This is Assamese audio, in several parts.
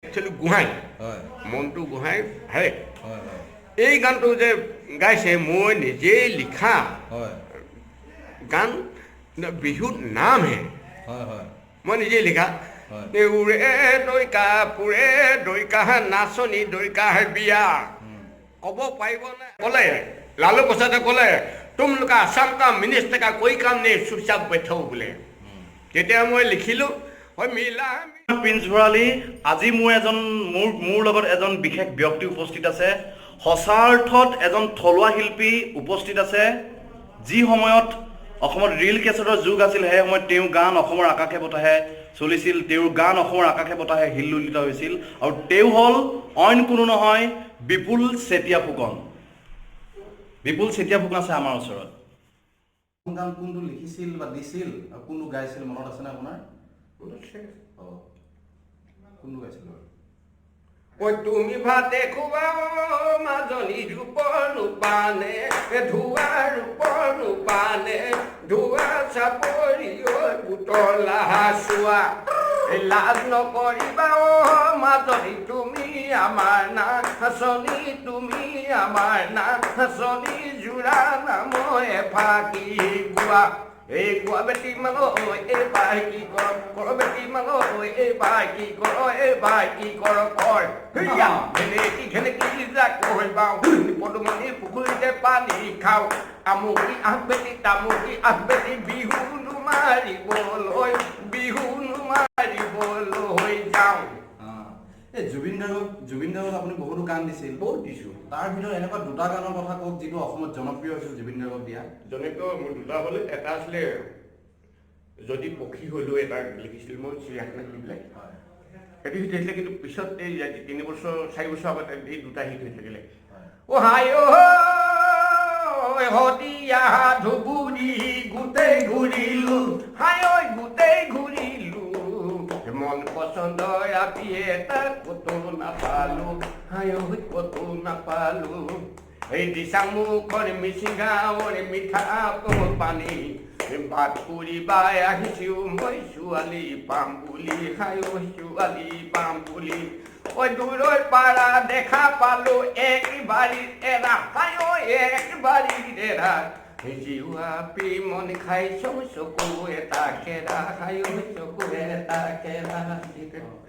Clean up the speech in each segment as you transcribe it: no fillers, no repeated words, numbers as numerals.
একচুৱেলি গোহাঁই মনটো গোহাঁই ভালে এই গানটো যে গাইছে মই নিজেই লিখা গান বিহুত নামহে মই নিজেই লিখা দেউৰে দৈকা পুৰে দৈকা নাচনী দৈকাৰ বিয়া ক'ব পাৰিবনে ক'লে লালু প্ৰসাদে ক'লে তুম লোক আছাম কা মিনিষ্টাৰ কা কৈ কাম নেই চুপচাপ बैठो বোলে তেতিয়া মই লিখিলোঁ হয় মিলা প্ৰিন্স ভৰালী আজি মোৰ লগত এজন বিশেষ ব্যক্তি উপস্থিত আছে সঁচা অৰ্থত এজন থলুৱা শিল্পী উপস্থিত আছে যি সময়ত অসমত ৰিল কেছেটৰ যুগ আছিল সেই সময়ত তেওঁ গান অসমৰ আকাশে বতাহে চলিছিল তেওঁৰ গান অসমৰ আকাশে বতাহে হিল্লোলিত হৈছিল আৰু তেওঁ হ'ল অইন কোনো নহয় বিপুল চেতিয়া ফুকন আছে আমাৰ ওচৰত গান কোনটো লিখিছিল বা দিছিল আৰু কোনটো গাইছিল মনত আছেনে আপোনাৰ কোনটো গাইছিল ঐ তুমি ভাতে খুৱাও মাজনী ৰূপৰ ৰূপানে ধুৱাৰ ৰূপৰ ৰূপানে ধুৱা চাপৰি ঐ পুতলা চোৱা লাজ নকৰিবা মাজনী তুমি আমাৰ নাচনী তুমি আমাৰ নাচনী জোৰা নাম এফাকি গোৱা এই গোৱা বেটি মানো এই বাই কি কৰ বেটি মানো এই বাই কি কৰ কৰ ঘেনেকি যাক কৈ বাওঁ পদুমণি পুখুৰীতে পানী খাওঁ আমুকি আঠ বেটি তামুকি আঠ বেটি বিহু নুমাৰিবলৈ যাওঁ এই জুবিন গাৰ্গক আপুনি বহুতো গান দিছিল বহুত দিছোঁ তাৰ ভিতৰত এনেকুৱা দুটা গানৰ কথা কওক যিটো অসমত জনপ্ৰিয় হৈছিল জুবিন গাৰ্গক দিয়া জনপ্ৰিয় মোৰ দুটা হ'ল এটা আছিলে যদি পক্ষী হ'লেও এটা লিখিছিল মই চিৰিয়াখানাত দি পেলাই সেইটো হিট হৈছিলে কিন্তু পিছত এই 3 বছৰ 4 বছৰ আগতে এই দুটা হিট হৈ থাকিলে হদিয়া ধুবুৰী গোটেই ঘূৰিলোঁ গোটেই ঘূৰিলোঁ মন পচন্দৰ আপি এটা ক'তো নাপালোঁ এই দিচামুখৰ মিচিঙাৱৰ মিঠা পানী ভাত পুৰিবাই আহিছোঁ মই ছোৱালী পাম বুলি ছোৱালী পাম বুলি ঐ দূৰৰ পাৰা দেখা পালোঁ একবাৰীত এৰা জিৱাপি মন খাইছোঁ চকু এটা কেৰা চকু এটা কেৰা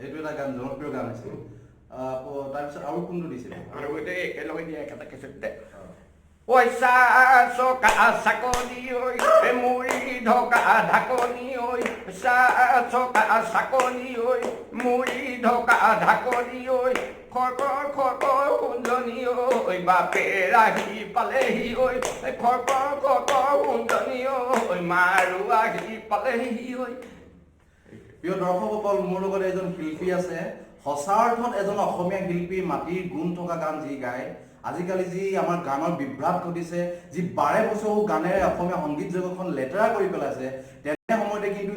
এইটো এটা গান জনপ্ৰিয় গান আছিল তাৰপিছত আৰু কোনটো দিছিল আৰু এতিয়া একেলগে দিয়া এটা কেছেট দে পইচা চকা চাকনি ঐ মুড়ি ঢকা ঢাকনি ঐ চকা চাকনি ঐ মুড়ি ঢকা ঢাকনি ঐ খৰকৰ সুন্দনী ঐ বাপে আহি পালেহি ঐ খৰকৰ সুন্দনী ঐ মাৰো আহি পালেহি ঐ প্ৰিয় দৰ্শকসকল মোৰ লগত এজন শিল্পী আছে সঁচা অৰ্থত এজন অসমীয়া শিল্পী মাটিৰ গুণ থকা গান যি গায় আজিকালি যি আমাৰ গানৰ বিভ্ৰাট ঘটিছে যি 12 বছৰো গানেৰে অসমীয়া সংগীত জগতখন লেতেৰা কৰি পেলাইছে তেনে সময়তে কিন্তু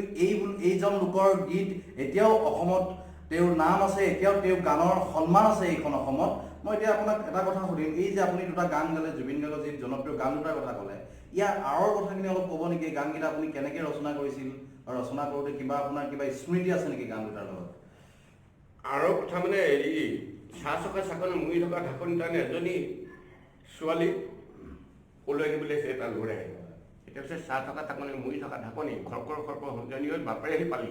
এইজন লোকৰ গীত এতিয়াও অসমত তেওঁৰ নাম আছে এতিয়াও তেওঁৰ গানৰ সন্মান আছে এইখন অসমত মই এতিয়া আপোনাক এটা কথা সুধিম এই যে আপুনি দুটা গান গালে জুবিন গাৰ্গৰ যি জনপ্ৰিয় গান দুটাৰ কথা ক'লে ইয়াৰ আঁৰৰ কথাখিনি অলপ ক'ব নেকি গানকেইটা আপুনি কেনেকৈ ৰচনা কৰিছিল আৰু ৰচনা কৰোঁতে আপোনাৰ কিবা স্মৃতি আছে নেকি গান দুটাৰ লগত আৰু কথা মানে হেৰি চাহ চকা চাকনি মুড়ি থকা ঢাকনি তাৰমানে এজনী ছোৱালী পলুৱাই আনিবলৈ এটা ল'ৰাই এতিয়া পিছত চাহ থকা চাকনি মুড়ি থকা ঢাকনি খৰকৰ সঞ্জনী হৈ বাপেৰে আহি পালি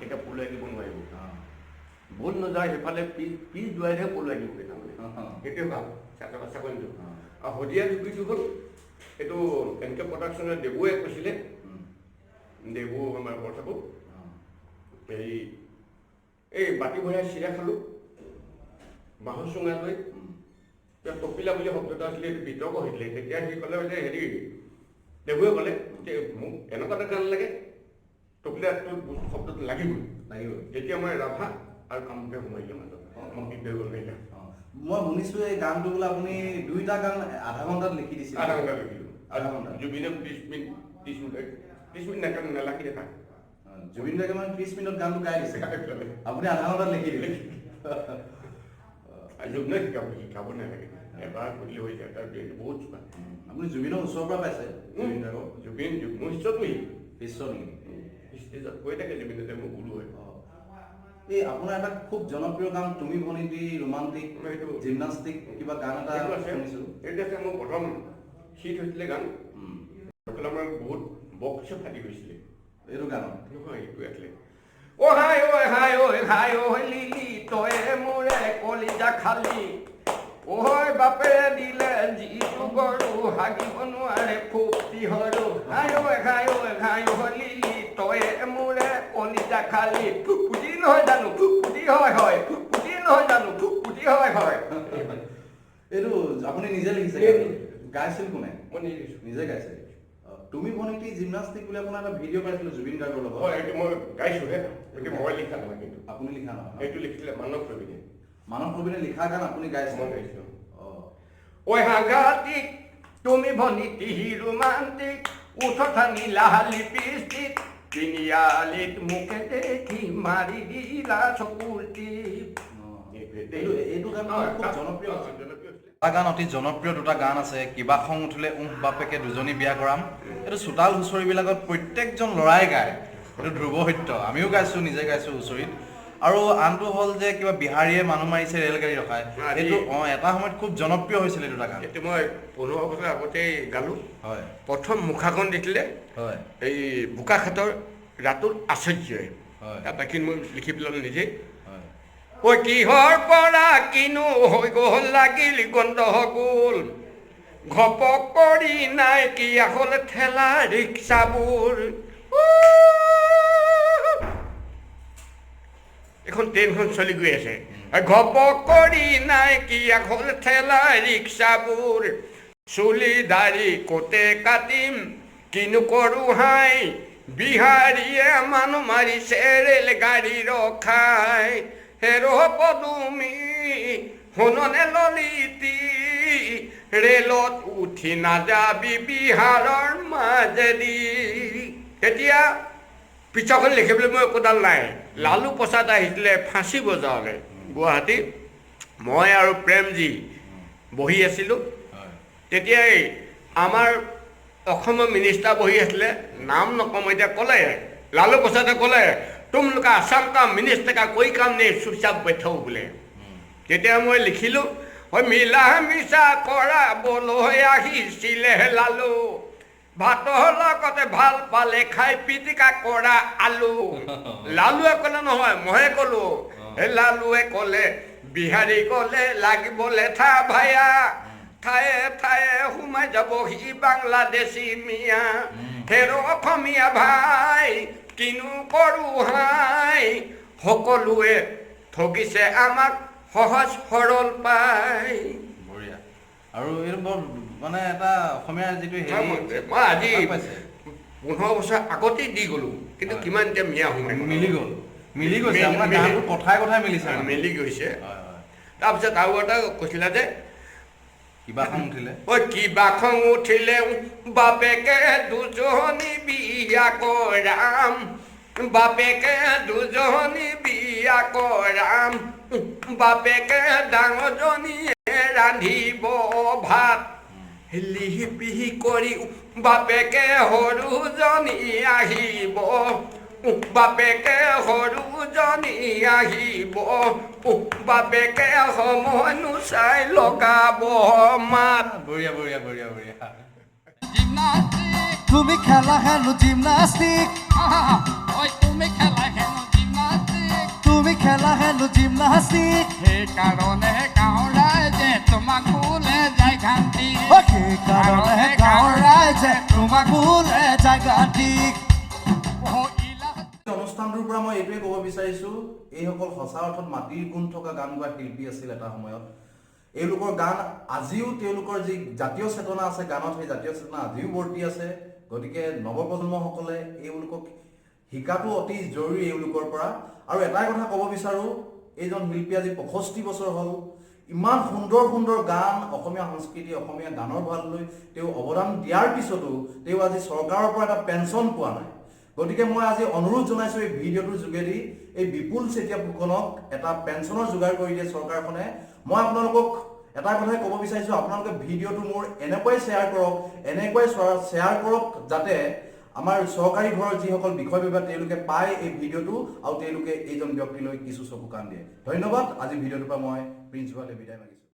এতিয়া পলুৱাই দিব নোৱাৰিব ভুল নাযায় সেইফালে পিছ দুৱাইহে পলুৱাই দিবগৈ তাৰমানে সেইটোৱে ভাল চাহ থকা চাকনিটো আৰু শদিয়া জুবিটো হ'ল এইটো এনেকৈ প্ৰডাকশ্যনে দেবুৱে কৈছিলে দেবু আমাৰ বৰঠাকুৰ হেৰি এই বাতি ভৰাই চিৰা খালোঁ বাঁহৰ চুঙা লৈ টপিলা বুলি শব্দ এটা আছিলে এইটো বিতৰ্ক হৈছিলে তেতিয়া সি ক'লে যে হেৰি দেবুৱে ক'লে যে মোক এনেকুৱা এটা গান লাগে টপিলাটো শব্দটো লাগিবই যেতিয়া মই ৰাভা আৰু কামতে সোমাইলে মাজত মোক গীত হৈ গ'ল এতিয়া মই শুনিছোঁ এই গানটো বোলে আপুনি দুইটা গান আধা ঘণ্টাত লিখি দিছিল আধা ঘণ্টা লিখিলোঁ আধা ঘণ্টা জুবিনে 30 মিনিট নালাগি দেখা জুবিন গাৰ্গে মানে 30 মিনিট গানটো গাই দিছে আপুনি আধা ঘণ্টাত লিখি দিলে জুবিনে শিকাব নালাগে এবাৰ কৰিলে হৈ যায় তাৰ বহুত চোকা আপুনি জুবিনৰ ওচৰৰ পৰা পাইছে জুবিন গাৰ্গক জুবিন মোৰ শিষ্যটো শিষ্য নেকি ষ্টেজত কৈ থাকে জুবিনতে মোৰ গুৰু হয় এই আপোনাৰ এটা খুব জনপ্ৰিয় গান তুমি ভনিটি ৰোমান্টিক সেইটো জিমনাষ্টিক কিবা গান এটা সেইটো আছে শুনিছোঁ এইটো আছে মোৰ প্ৰথম হিট হৈছিলে গান আমাৰ বহুত বক্স ফাটি গৈছিলে এইটো গানত নহয় এইটো আছিলে অ' হাই ঐ হাই ঐ হাই ঐ লিলি তয়ে মোৰে কলিজা খালি ঐ বাপেৰে দিলে যিটো গৰু হাগিব নোৱাৰে ফুটি হৰু হাই ঐ হাই ঐ হাই ঐ লিলি তয়ে মোৰে কলিজা খালি ফুটি নহয় জানো ফুটি হয় হয় ফুটি নহয় জানো ফুটি হয় হয় এইটো আপুনি নিজে লিখিছে গাইছিল কোনে মই নিদিছোঁ নিজে গাইছে তুমি ভনিটি জিমনাষ্টিক বুলি আপোনাৰ এটা ভিডিঅ' পাইছিলোঁ জুবিন গাৰ্গৰ লগত হয় এইটো মই গাইছোঁহে এইটো মই লিখা নহয় কিন্তু আপুনি লিখা নহয় এইটো লিখিছিলে মানৱ ৰবিনে মানৱ ৰবিনে লিখা গান আপুনি গাইছে মই গাইছোঁ অঁ ঐ সাংঘাতিক তুমি ভনিটি ৰোমান্টিক উঠা নীলা লিপষ্টিক তিনিআলিত মোকে দেখি মাৰি দিলা চকুৰ টিপ এইটো গান খুব জনপ্ৰিয় জনপ্ৰিয় এটা গান অতি জনপ্ৰিয় দুটা গান আছে কিবা খং উঠিলে বাপেকে দুজনী বিয়া কৰাম এইটো চোতাল হুঁচৰিবিলাকত প্ৰত্যেকজন ল'ৰাই গায় এইটো ধ্ৰুৱ সত্য আমিও গাইছোঁ নিজে গাইছোঁ হুঁচৰিত আৰু আনটো হ'ল যে কিবা বিহাৰীয়ে মানুহ মাৰিছে ৰেলগাড়ী ৰখায় এইটো এটা সময়ত খুব জনপ্ৰিয় হৈছিলে এই দুটা গান এইটো মই 15 বছৰ আগতেই গালোঁ হয় প্ৰথম মুখাখন দেখিলে হয় এই বোকাখাটৰ ৰাতুল আশ্চৰ্যই হয় বাকী মই লিখি পেলালোঁ নিজেই হয় ঐ কিহৰ পৰা কিনো হৈ গ'ল লাগিল গণ্ডগোল ঘপক কৰি নাইকিয়া হ'ল ঠেলা ৰিক্সাবোৰ এখন ট্ৰেইনখন চলি গৈ আছে ঘপক কৰি নাইকিয়া হ'ল ঠেলা ৰিক্সাবোৰ চুলি দাড়ি কোটে কাটিম কিনো কৰোঁ হাই বিহাৰীয়ে মানুহ মাৰিছে ৰেলগাড়ী ৰখাই হেৰ' পদুমী শুননে ললিতি ৰেলত উঠি নাযাবি বিহাৰৰ মাজেদি তেতিয়া পিছৰখন লিখিবলৈ মই একোডাল নাই লালু প্ৰসাদ আহিছিলে ফাঁচী বজাৰলৈ গুৱাহাটীত মই আৰু প্ৰেমজী বহি আছিলোঁ তেতিয়াই আমাৰ অসমৰ মিনিষ্টাৰ বহি আছিলে নাম নকম এতিয়া ক'লে লালু প্ৰসাদে ক'লে तुम लोग का असम का मिनिस्टर का कोई काम नहीं चुपचाप बैठो बोले তেতিয়া মই লিখিলোঁ হয় মিলা মিছা কৰা বললৈ আহিছিলে লালু ভাতৰ লগতে ভাল পালে খাই পিটিকা কৰা আলু লালুৱে ক'লে নহয় ময়ে ক'লোঁ এই লালুৱে ক'লে বিহাৰী ক'লে লাগিব লেঠা ভায়া ঠায়ে ঠায়ে সোমাই যাবহি বাংলাদেশী মিয়া হেৰ' অসমীয়া ভাই কিনো কৰোঁ হাই সকলোৱে ঠগিছে আমাক সহজ সৰল পাই বঢ়িয়া আৰু এইটো বৰ মানে এটা অসমীয়া যিটো মই আজি 15 বছৰ আগতেই দি গ'লোঁ কিন্তু কিমান এতিয়া মিয়া সোমাই মিলি গৈছে আপোনাৰ গানবোৰ কথাই কথাই মিলিছে মিলি গৈছে তাৰপিছত আৰু এটা কৈছিলে যে কিবা খং উঠিলে ঐ কিবা খং উঠিলে বাপেকে দুজনী বিয়া কৰাম বাপেকে দুজনী বিয়া কৰাম বাপেকে ডাঙৰজনীয়ে ৰান্ধিব ভাত লিপি কৰি বাপেকে সৰুজনী আহিব বাপেকে সৰুজনী আহিব বাপেকে সময় নুচাই লগাব মাত বঢ়িয়া বঢ়িয়া বঢ়িয়া বঢ়িয়া তুমি খেলা হেনো জিমনাষ্টিক তুমি খেলা হেনো জিমনাষ্টিক তুমি খেলা হেনো জিমনাষ্টিক সেইকাৰণে গাঁৱৰ ৰাইজে তোমাক বোলে যায় ঘান্তি সেইকাৰণে গাঁৱৰ ৰাইজে তোমাক বোলে যায় ঘান্তি অনুষ্ঠানটোৰ পৰা মই এইটোৱে ক'ব বিচাৰিছোঁ এইসকল সঁচা অৰ্থত মাটিৰ গুণ থকা গান গোৱা শিল্পী আছিল এটা সময়ত এওঁলোকৰ গান আজিও তেওঁলোকৰ যি জাতীয় চেতনা আছে গানত সেই জাতীয় চেতনা আজিও বৰ্তি আছে গতিকে নৱপ্ৰজন্মসকলে এওঁলোকক শিকাটো অতি জৰুৰী এওঁলোকৰ পৰা আৰু এটাই কথা ক'ব বিচাৰোঁ এইজন শিল্পী আজি 65 বছৰ হ'ল ইমান সুন্দৰ সুন্দৰ গান অসমীয়া সংস্কৃতি অসমীয়া গানৰ ভাললৈ তেওঁ অৱদান দিয়াৰ পিছতো তেওঁ আজি চৰকাৰৰ পৰা এটা পেঞ্চন পোৱা নাই গতিকে মই আজি অনুৰোধ জনাইছোঁ এই ভিডিঅ'টোৰ যোগেদি এই বিপুল চেতিয়া ফুকনক এটা পেঞ্চনৰ যোগাৰ কৰি দিয়ে চৰকাৰখনে মই আপোনালোকক এটা কথাই ক'ব বিচাৰিছোঁ আপোনালোকে ভিডিঅ'টো মোৰ এনেকুৱাই শ্বেয়াৰ কৰক যাতে আমাৰ চৰকাৰী ঘৰৰ যিসকল বিষয় বিভাগ তেওঁলোকে পায় এই ভিডিঅ'টো আৰু তেওঁলোকে এইজন ব্যক্তিলৈ কিছু চকু কাণ দিয়ে। ধন্যবাদ। আজি ভিডিঅ'টোৰ পৰা মই প্ৰিন্সিপালে বিদায় মাগিছোঁ।